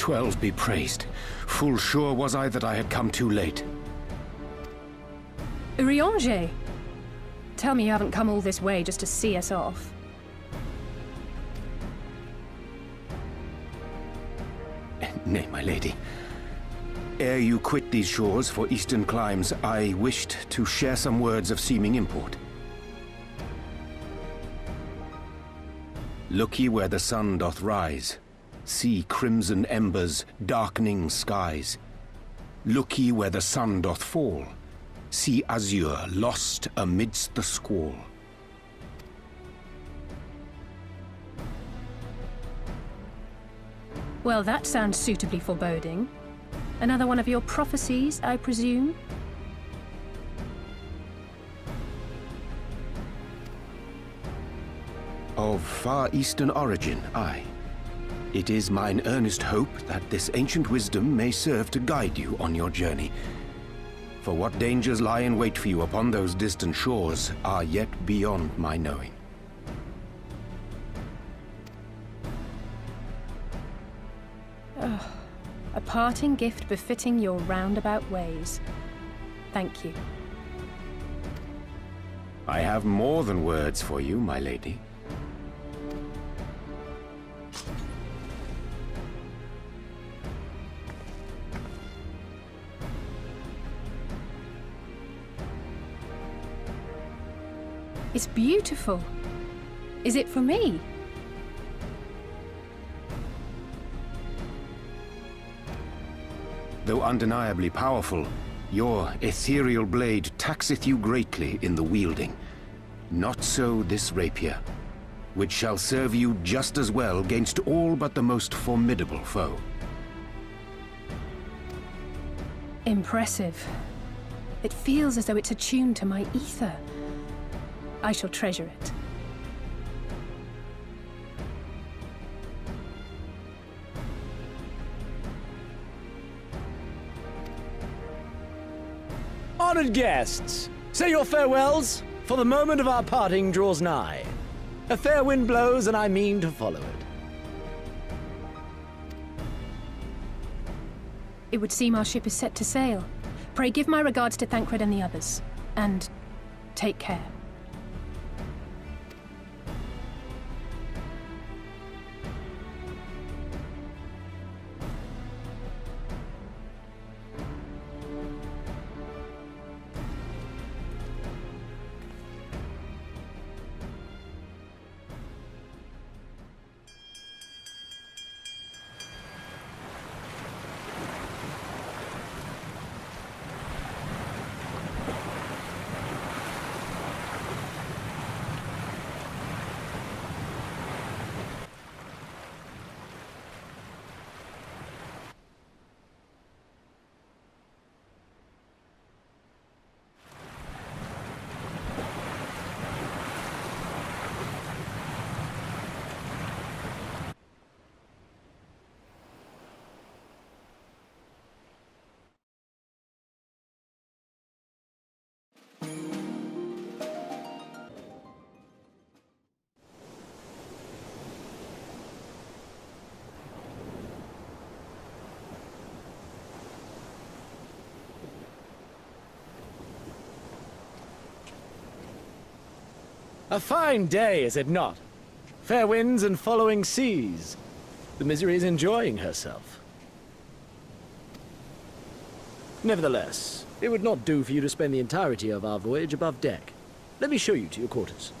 12 be praised. Full sure was I that I had come too late. Urianger! Tell me you haven't come all this way just to see us off. Nay, my lady. Ere you quit these shores for eastern climes, I wished to share some words of seeming import. Look ye where the sun doth rise. See crimson embers, darkening skies. Look ye where the sun doth fall. See azure lost amidst the squall. Well, that sounds suitably foreboding. Another one of your prophecies, I presume? Of far eastern origin, aye. It is mine earnest hope that this ancient wisdom may serve to guide you on your journey. For what dangers lie in wait for you upon those distant shores are yet beyond my knowing. A parting gift befitting your roundabout ways. Thank you. I have more than words for you, my lady. It's beautiful. Is it for me? Though undeniably powerful, your ethereal blade taxeth you greatly in the wielding. Not so this rapier, which shall serve you just as well gainst all but the most formidable foe. Impressive. It feels as though it's attuned to my ether. I shall treasure it. Honored guests, say your farewells, for the moment of our parting draws nigh. A fair wind blows, and I mean to follow it. It would seem our ship is set to sail. Pray give my regards to Thancred and the others, and take care. A fine day, is it not? Fair winds and following seas. The Misery is enjoying herself. Nevertheless, it would not do for you to spend the entirety of our voyage above deck. Let me show you to your quarters.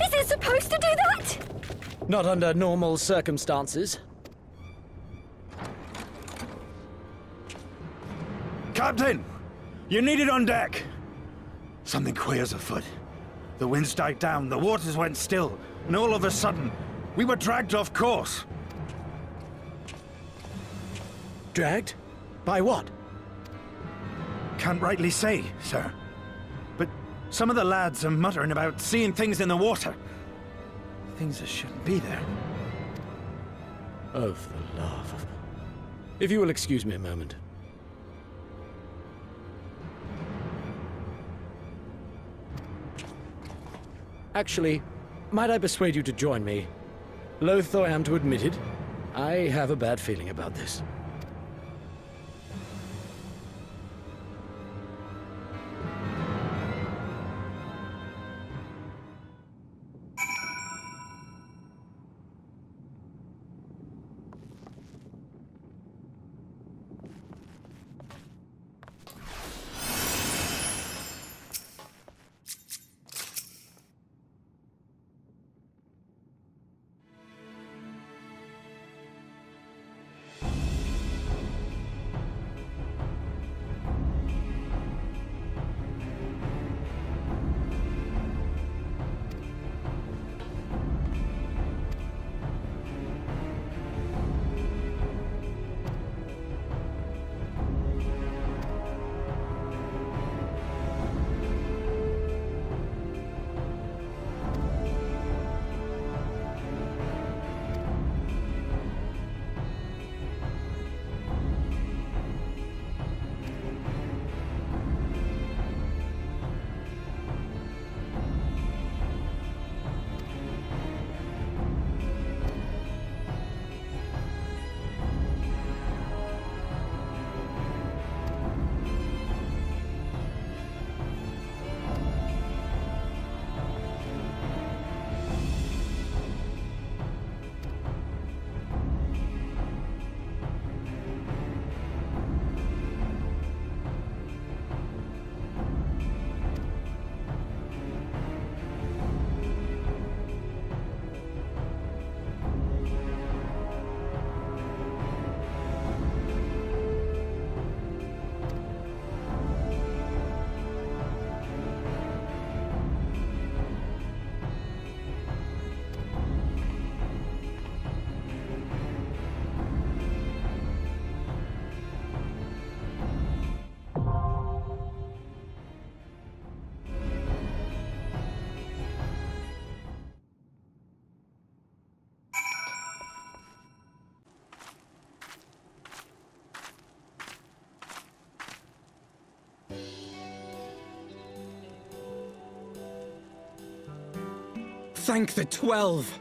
Is it supposed to do that? Not under normal circumstances. Captain! You're needed on deck! Something queer's afoot. The winds died down, the waters went still, and all of a sudden, we were dragged off course. Dragged? By what? Can't rightly say, sir. But some of the lads are muttering about seeing things in the water. Things that shouldn't be there. Oh, for the love of... If you will excuse me a moment. Actually, might I persuade you to join me? Loath though I am to admit it, I have a bad feeling about this. Thank the 12!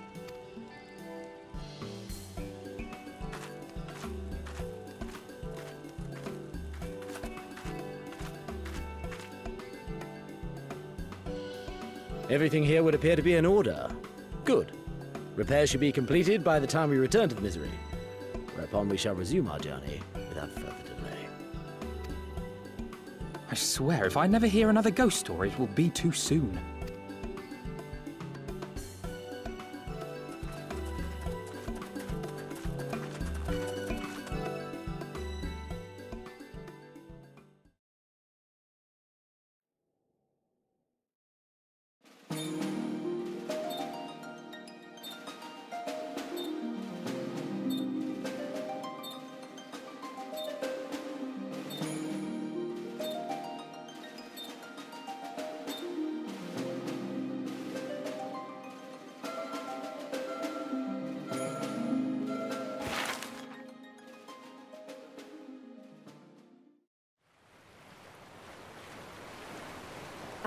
Everything here would appear to be in order. Good. Repairs should be completed by the time we return to the Misery, whereupon we shall resume our journey without further delay. I swear, if I never hear another ghost story, it will be too soon.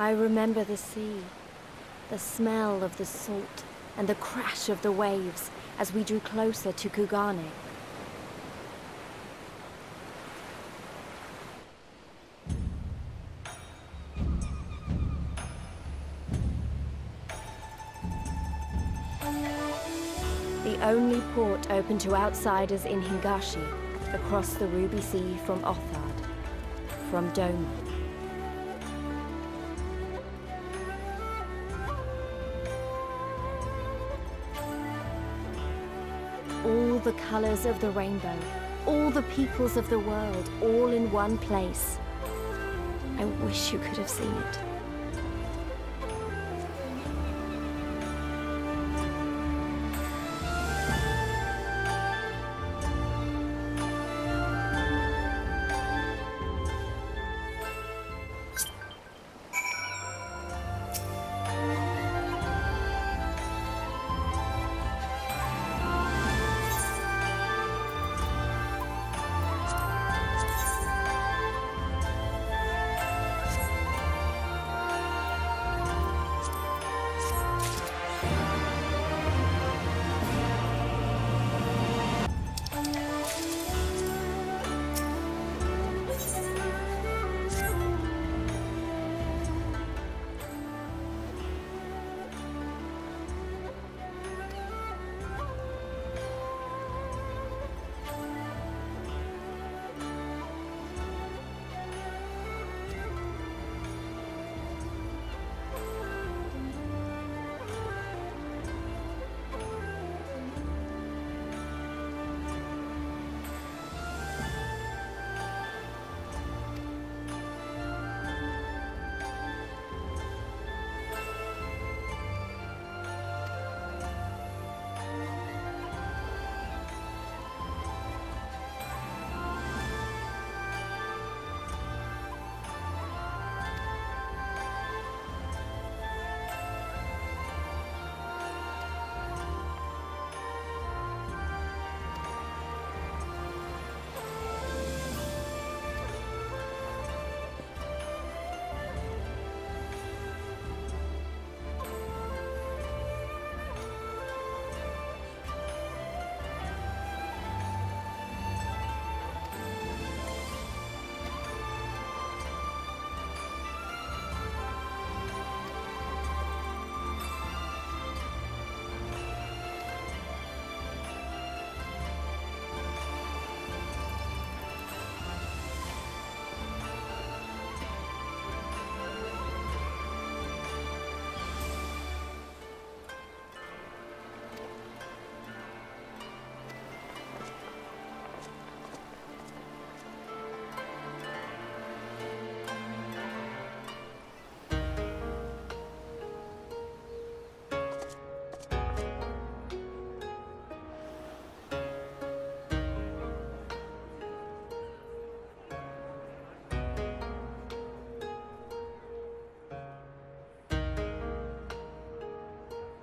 I remember the sea, the smell of the salt, and the crash of the waves as we drew closer to Kugane. The only port open to outsiders in Hingashi, across the Ruby Sea from Othard, from Doma. All the colors of the rainbow, all the peoples of the world, all in one place. I wish you could have seen it.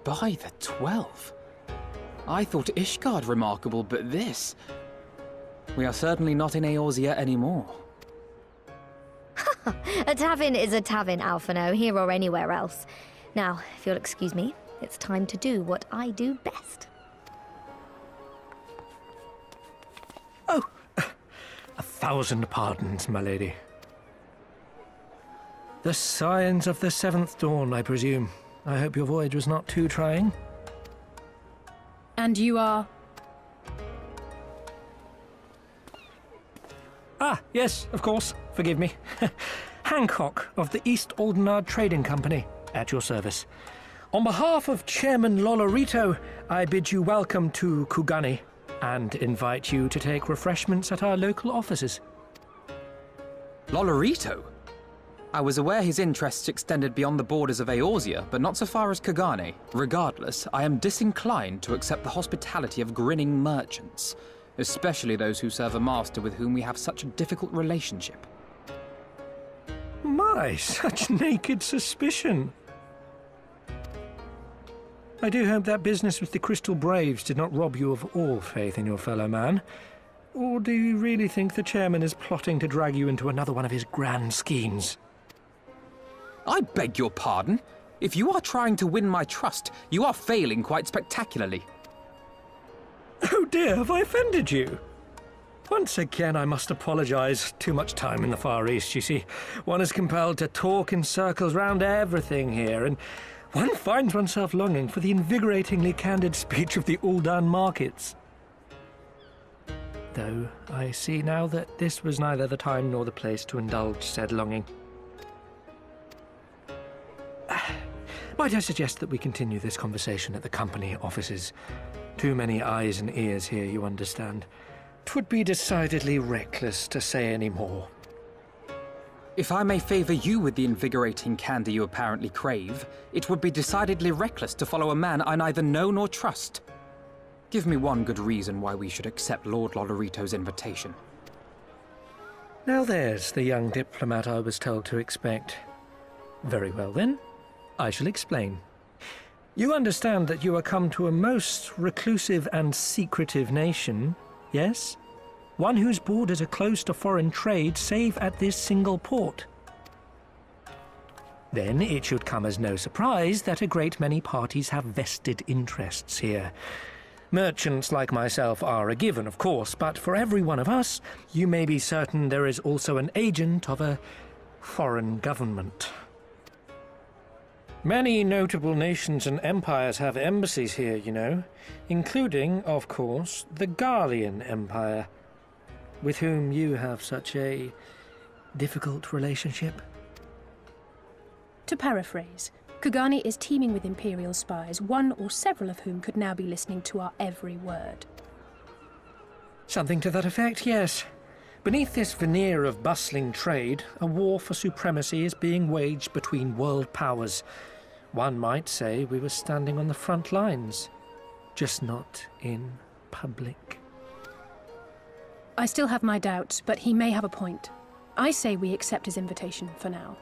By the 12. I thought Ishgard remarkable, but this... We are certainly not in Eorzea anymore. A tavern is a tavern, Alphino, here or anywhere else. Now, if you'll excuse me, it's time to do what I do best. Oh, 1,000 pardons, my lady. The signs of the 7th dawn, I presume. I hope your voyage was not too trying. And you are? Ah, yes, of course. Forgive me. Hancock of the East Aldenard Trading Company, at your service. On behalf of Chairman Lolorito, I bid you welcome to Kugane and invite you to take refreshments at our local offices. Lolorito? I was aware his interests extended beyond the borders of Eorzea, but not so far as Kugane. Regardless, I am disinclined to accept the hospitality of grinning merchants, especially those who serve a master with whom we have such a difficult relationship. My, such naked suspicion. I do hope that business with the Crystal Braves did not rob you of all faith in your fellow man. Or do you really think the chairman is plotting to drag you into another one of his grand schemes? I beg your pardon. If you are trying to win my trust, you are failing quite spectacularly. Oh dear, have I offended you? Once again, I must apologise. Too much time in the Far East, you see. One is compelled to talk in circles round everything here, and one finds oneself longing for the invigoratingly candid speech of the Uldan markets. Though I see now that this was neither the time nor the place to indulge said longing. Might I suggest that we continue this conversation at the company offices? Too many eyes and ears here, you understand. 'Twould be decidedly reckless to say any more. If I may favour you with the invigorating candy you apparently crave, it would be decidedly reckless to follow a man I neither know nor trust. Give me one good reason why we should accept Lord Lolorito's invitation. Now there's the young diplomat I was told to expect. Very well then, I shall explain. You understand that you are come to a most reclusive and secretive nation, yes? One whose borders are closed to foreign trade save at this single port. Then it should come as no surprise that a great many parties have vested interests here. Merchants like myself are a given, of course, but for every one of us, you may be certain there is also an agent of a foreign government. Many notable nations and empires have embassies here, you know, including, of course, the Garlean Empire, with whom you have such a difficult relationship. To paraphrase, Kugane is teeming with Imperial spies, one or several of whom could now be listening to our every word. Something to that effect, yes. Beneath this veneer of bustling trade, a war for supremacy is being waged between world powers. One might say we were standing on the front lines, just not in public. I still have my doubts, but he may have a point. I say we accept his invitation for now.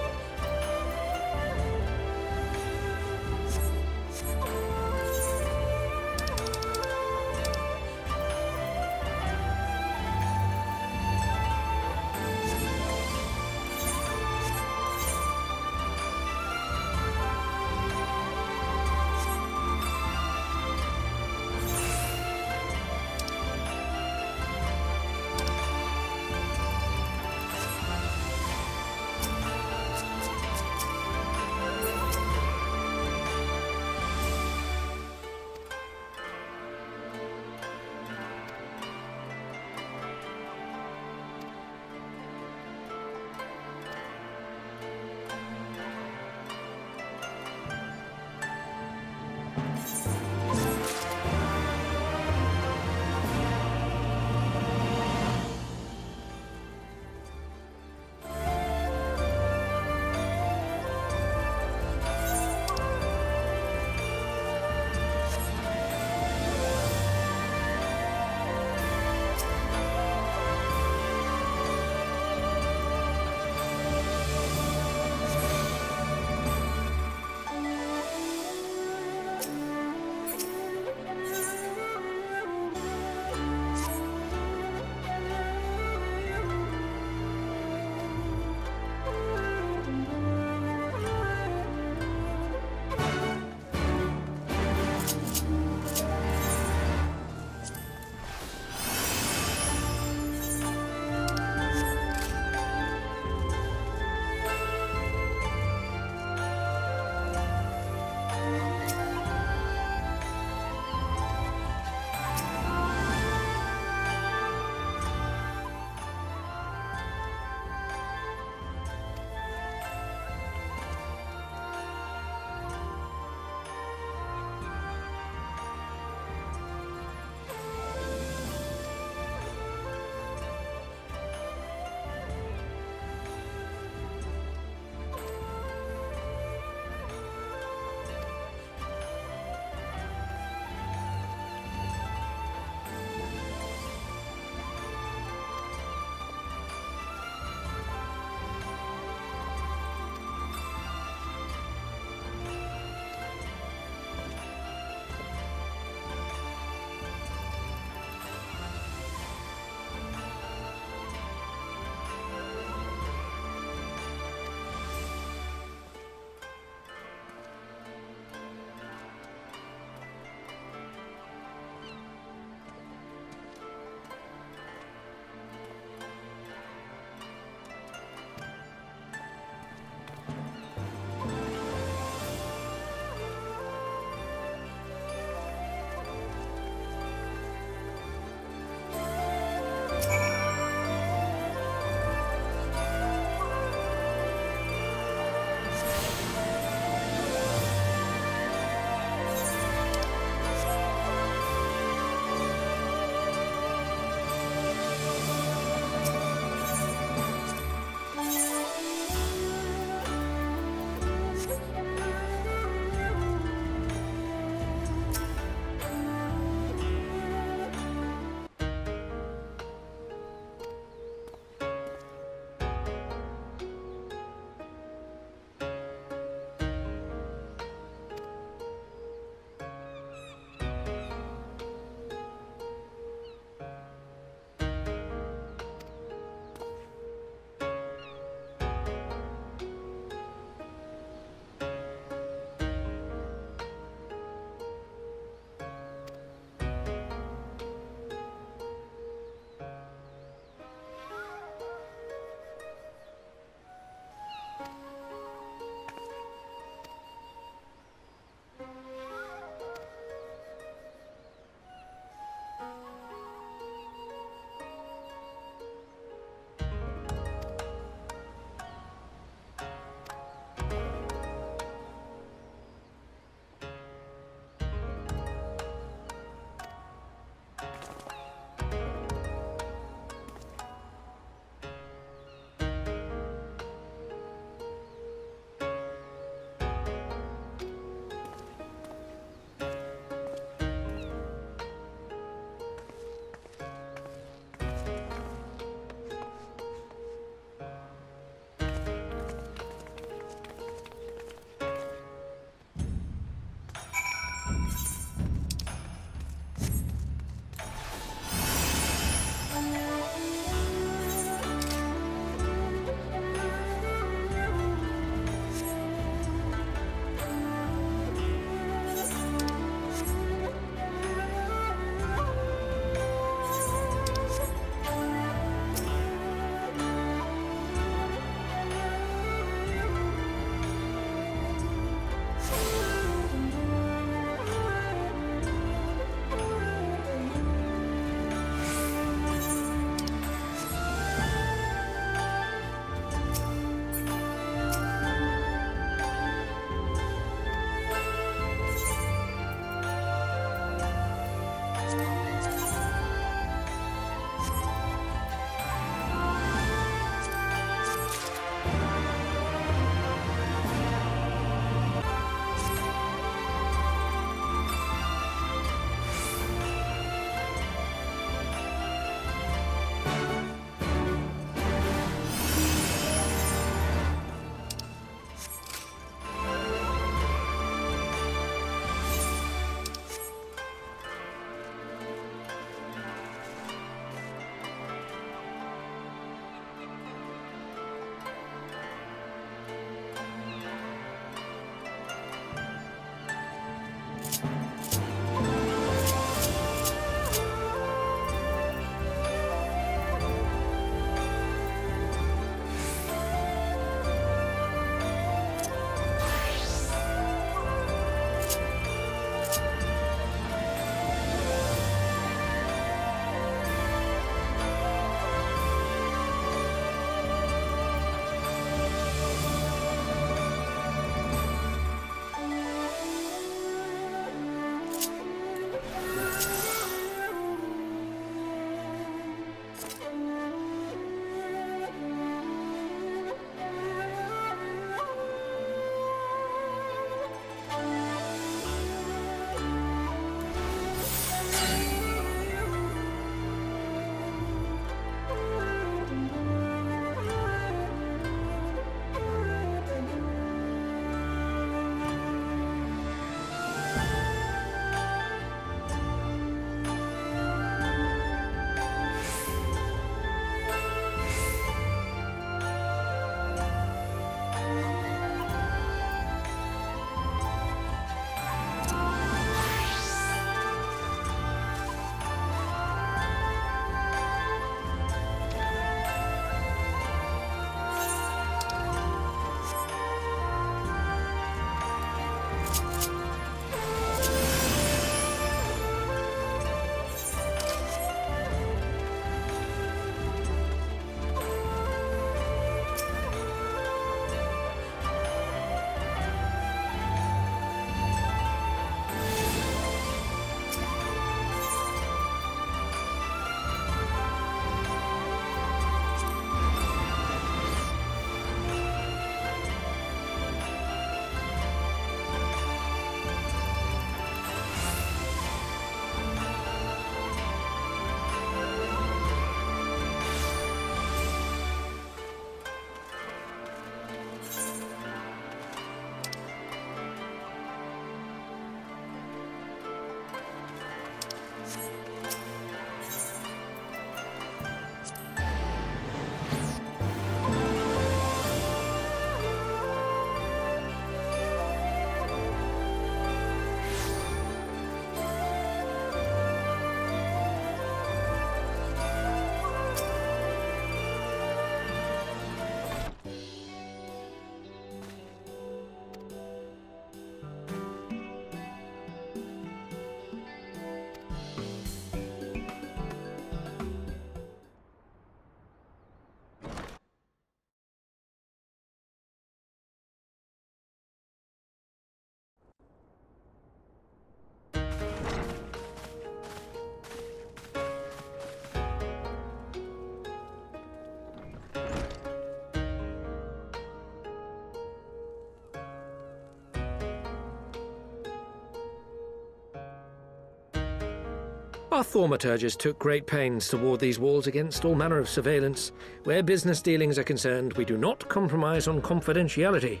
Our thaumaturgists took great pains to ward these walls against all manner of surveillance. Where business dealings are concerned, we do not compromise on confidentiality.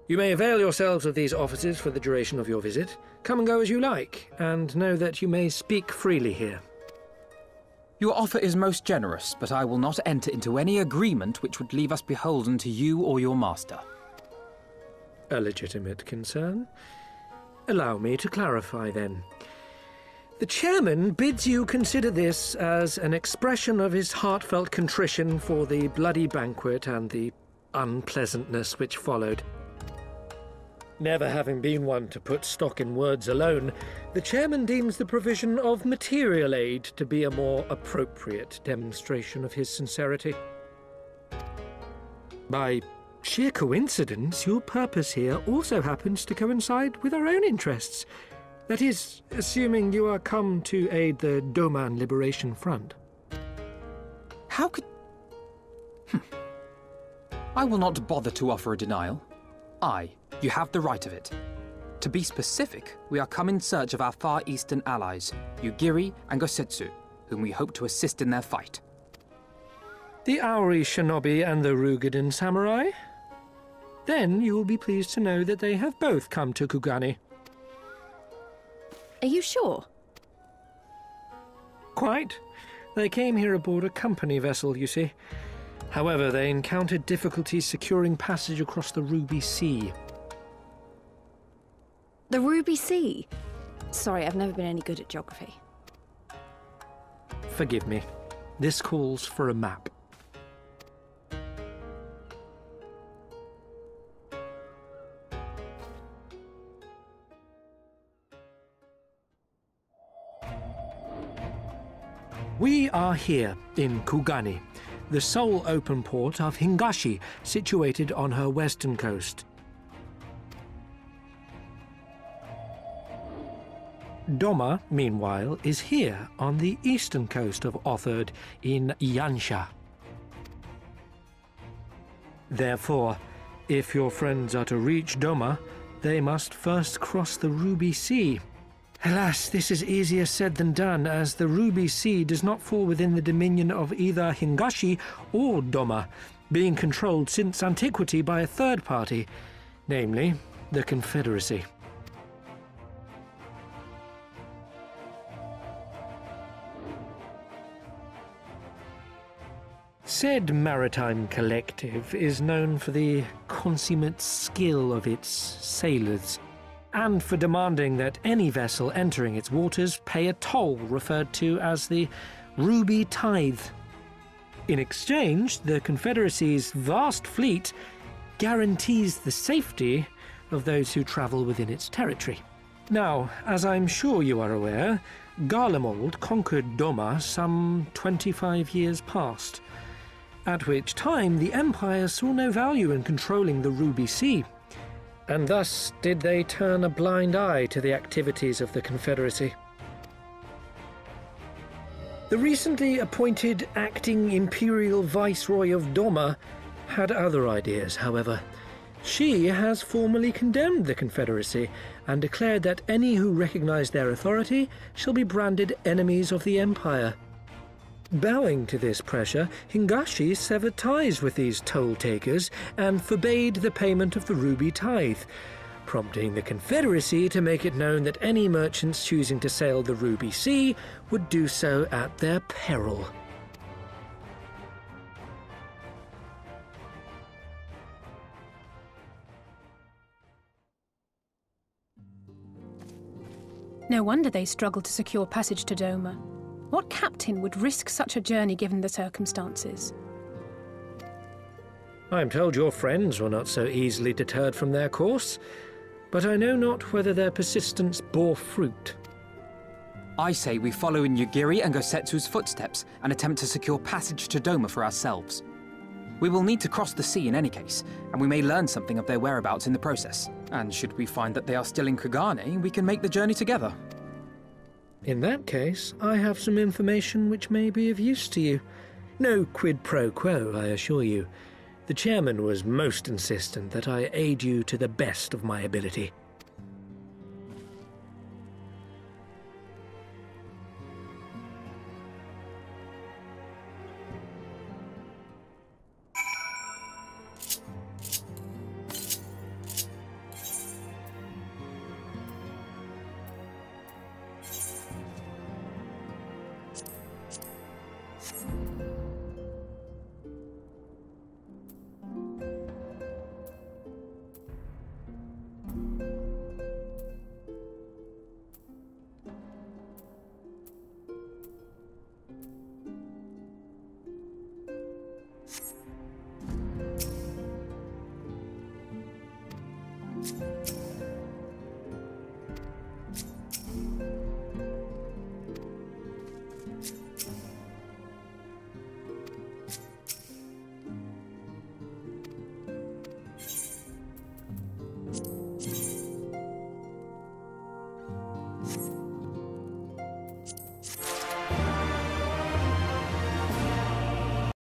You may avail yourselves of these offices for the duration of your visit. Come and go as you like, and know that you may speak freely here. Your offer is most generous, but I will not enter into any agreement which would leave us beholden to you or your master. A legitimate concern. Allow me to clarify, then. The chairman bids you consider this as an expression of his heartfelt contrition for the bloody banquet and the unpleasantness which followed. Never having been one to put stock in words alone, the chairman deems the provision of material aid to be a more appropriate demonstration of his sincerity. By sheer coincidence, your purpose here also happens to coincide with our own interests. That is, assuming you are come to aid the Doma Liberation Front. How could... I will not bother to offer a denial. You have the right of it. To be specific, we are come in search of our Far Eastern allies, Yugiri and Gosetsu, whom we hope to assist in their fight. The Auri Shinobi and the Rugadan Samurai? Then you will be pleased to know that they have both come to Kugane. Are you sure? Quite. They came here aboard a company vessel, you see. However, they encountered difficulties securing passage across the Ruby Sea. The Ruby Sea? Sorry, I've never been any good at geography. Forgive me. This calls for a map. We are here in Kugane, the sole open port of Hingashi, situated on her western coast. Doma, meanwhile, is here on the eastern coast of Otherd in Yansha. Therefore, if your friends are to reach Doma, they must first cross the Ruby Sea. Alas, this is easier said than done, as the Ruby Sea does not fall within the dominion of either Hingashi or Doma, being controlled since antiquity by a third party, namely the Confederacy. Said maritime collective is known for the consummate skill of its sailors, and for demanding that any vessel entering its waters pay a toll referred to as the Ruby Tithe. In exchange, the Confederacy's vast fleet guarantees the safety of those who travel within its territory. Now, as I'm sure you are aware, Garlemald conquered Doma some 25 years past, at which time the Empire saw no value in controlling the Ruby Sea, and thus did they turn a blind eye to the activities of the Confederacy. The recently appointed acting Imperial Viceroy of Doma had other ideas, however. She has formally condemned the Confederacy and declared that any who recognize their authority shall be branded enemies of the Empire. Bowing to this pressure, Hingashi severed ties with these toll-takers and forbade the payment of the Ruby Tithe, prompting the Confederacy to make it known that any merchants choosing to sail the Ruby Sea would do so at their peril. No wonder they struggled to secure passage to Doma. What captain would risk such a journey given the circumstances? I am told your friends were not so easily deterred from their course, but I know not whether their persistence bore fruit. I say we follow in Yugiri and Gosetsu's footsteps and attempt to secure passage to Doma for ourselves. We will need to cross the sea in any case, and we may learn something of their whereabouts in the process. And should we find that they are still in Kugane, we can make the journey together. In that case, I have some information which may be of use to you. No quid pro quo, I assure you. The chairman was most insistent that I aid you to the best of my ability.